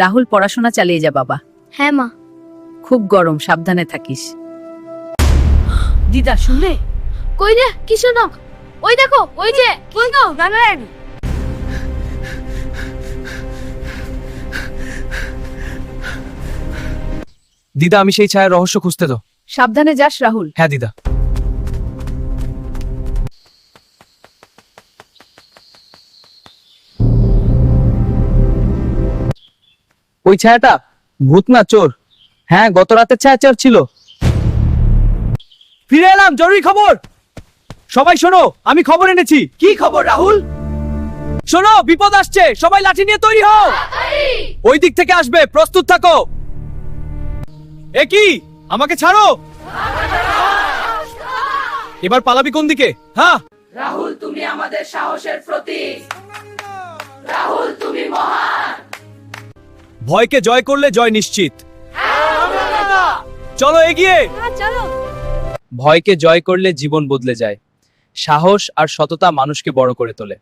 রাহুল, পড়াশোনা চালিয়ে যা বাবা। হ্যাঁ মা। খুব গরম, সাবধানে থাকিস। দিদা শুনলে? কই রে, কি শোনো? ওই দেখো, ওই যে কি গো নারায়ণ। দিদা, আমি সেই ছায়ার রহস্য খুঁজতে তো। সাবধানে যাস রাহুল। হ্যাঁ দিদা। ওই ছায়াটা ভূত না চোর? হ্যাঁ, গত রাতের ছায়া চোর ছিল। ফিরে এলাম, জরুরি খবর। সবাই শোনো, আমি খবর এনেছি। কি খবর রাহুল? শোনো, বিপদ আসছে, সবাই লাঠি নিয়ে তৈরি হও। ওই দিক থেকে আসবে, প্রস্তুত থাকো। এ কি, আমাকে ছাড়ো। এবার পালাবি কোন দিকে? হ্যাঁ রাহুল, তুমি আমাদের সাহসের প্রতীক। রাহুল, তুমি মহান। ভয়কে জয় করলে জয় নিশ্চিত। চলো এগিয়ে। চলো। ভয়কে জয় করলে জীবন বদলে যায়। সাহস আর সততা মানুষকে বড় করে তোলে।